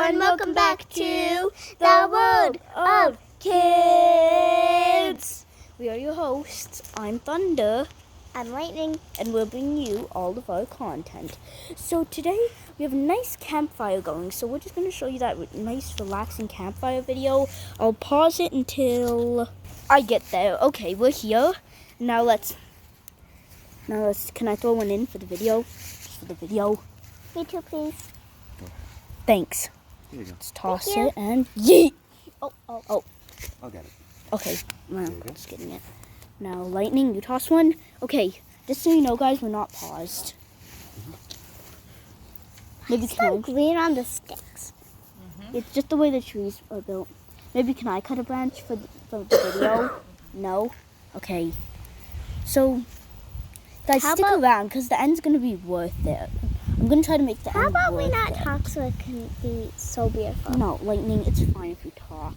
and welcome back to the World of Kidz. We are your hosts. I'm Thunder. I'm Lightning. And we'll bring you all of our content. So today we have a nice campfire going. So we're just going to show you that nice relaxing campfire video. I'll pause it until I get there. Okay, we're here. Now let's, can I throw one in for the video? For the video. Me too, please. Thanks. Here you go. Let's toss it and yeet. Oh. I'll get it. Okay, well, just getting it. Now, Lightning, you toss one. Okay, just so you know, guys, we're not paused. Maybe It's so green on the sticks. It's just the way the trees are built. Maybe can I cut a branch for the video? No? Okay. So, guys, stick around because the end's going to be worth it. I'm going to try to make the end worth it. How about we not talk so it can be so beautiful? No, Lightning, it's fine if we talk.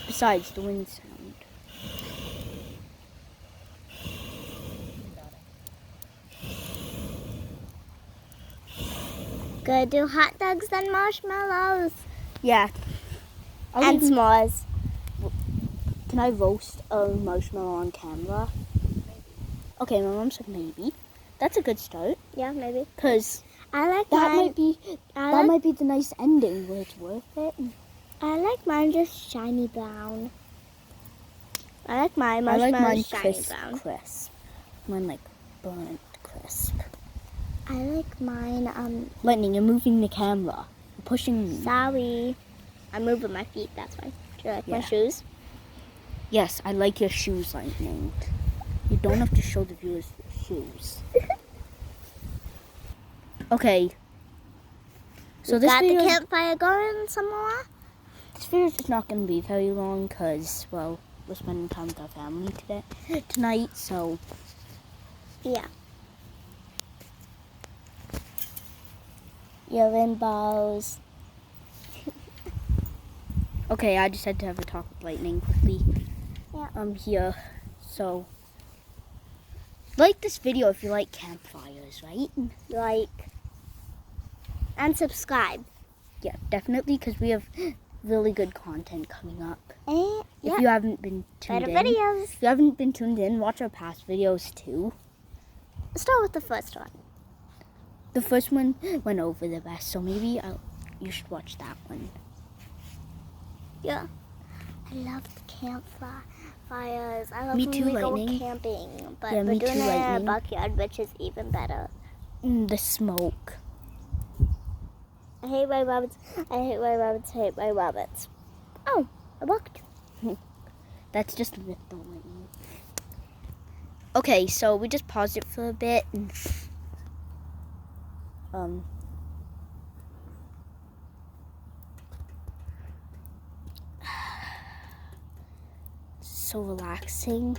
Besides, the wind sound. Gonna do hot dogs and marshmallows. Yeah. And s'mores. Can I roast a marshmallow on camera? Okay, my mom said maybe. That's a good start. Yeah, maybe. Cause I like that mine. might be the nice ending where it's worth it. I like mine just shiny brown. I like my marshmallows shiny brown. Crisp. Mine like burnt crisp. I like mine Lightning, you're moving the camera. You're pushing me. Sorry. I'm moving my feet, that's why. Do you like my Yeah. shoes? Yes, I like your shoes, Lightning. You don't have to show the viewers your shoes. Okay. So this Got the video, campfire going some more? this video is just not going to be very long because, well, we're spending time with our family tonight, so Yeah. Your rainbows. okay, I just had to have a talk with Lightning quickly. Yeah. I'm here, so like this video if you like campfires, right? Like. And subscribe. Yeah, definitely, because we have really good content coming up. And If you haven't been tuned better in, videos. if you haven't been tuned in, watch our past videos too. Let's start with the first one. The first one went over the best, so maybe you should watch that one. Yeah. I love the campfires. I love Me when too, we Lightning. go camping. But Yeah, we're me doing too, it in our Lightning. backyard, which is even better. The smoke. I hate white rabbits. I hate white rabbits. I hate white rabbits. Oh, I walked. That's just a myth, don't Lightning. Okay, so we just paused it for a bit. And, so relaxing.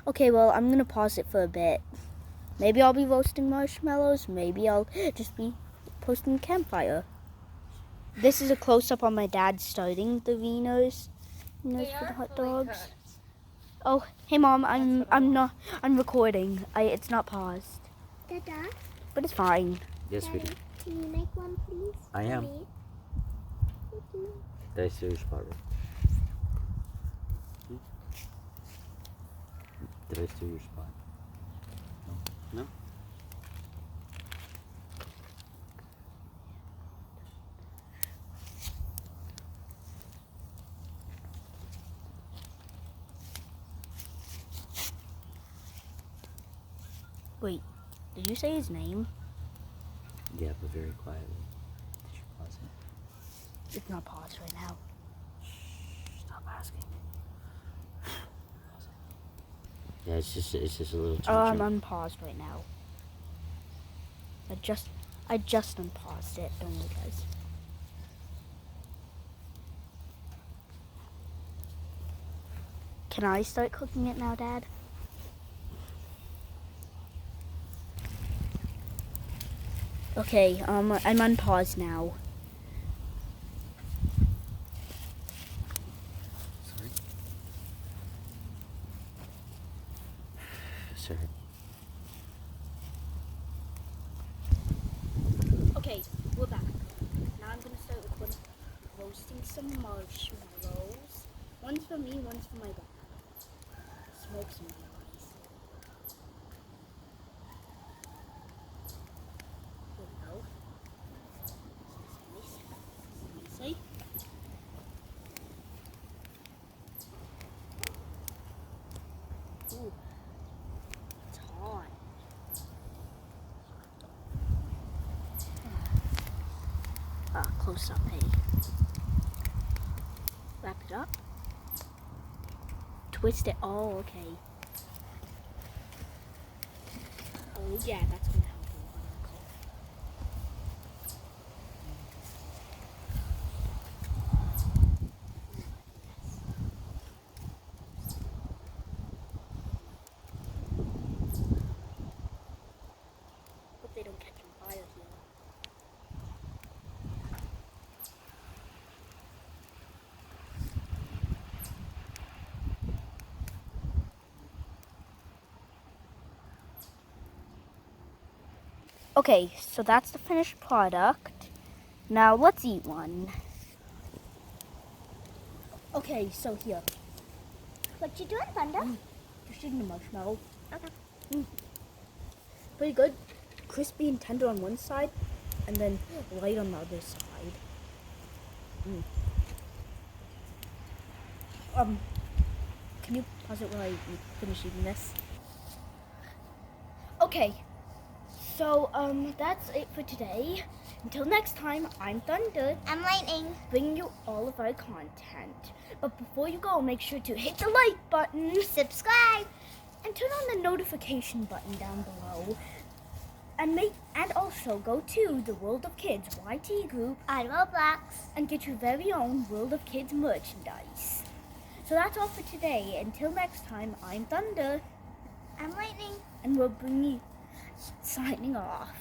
Okay, well, I'm going to pause it for a bit. Maybe I'll be roasting marshmallows. Maybe I'll just be posting campfire. This is a close-up on my dad starting the wieners for the hot dogs. Oh, hey, Mom, I'm recording. It's not paused. Dada, But it's fine. Yes, sweetie. can you make one, please? I am. Me? Thank you. Did I steal your spot, right? Did I steal your spot? No? No? Wait, did you say his name? Yeah, but very quietly. Did you pause it? It's not paused right now. Stop asking. Yeah, it's just a little too I'm unpaused right now. I just unpaused it. Don't worry, guys. Can I start cooking it now, Dad? Okay, I'm on pause now. Sorry. Sir. Okay, we're back. Now I'm gonna start with roasting some marshmallows. One's for me, one's for my dad. Smoke some of these. Here we go. See? Ooh, it's hot. Close up, hey. Wrap it up. Twist it. Oh, okay. Oh, yeah, that's gonna help a lot. Hope they don't catch on fire here. Okay, so that's the finished product. Now let's eat one. Okay, so here. What you doing, Thunder? Just eating the marshmallow. Okay. Pretty good. Crispy and tender on one side, and then light on the other side. Can you pause it while I finish eating this? Okay. So, that's it for today. Until next time, I'm Thunder, I'm Lightning. bringing you all of our content. But before you go, make sure to hit the like button, Subscribe. and turn on the notification button down below. And also go to the World of Kidz YT group On Roblox. and get your very own World of Kidz merchandise. So that's all for today. Until next time, I'm Thunder, I'm Lightning. and we'll bring you signing off.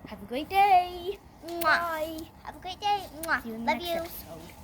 Have a great day. Mwah. Bye. Have a great day. Mwah. See you in the Love next you. episode.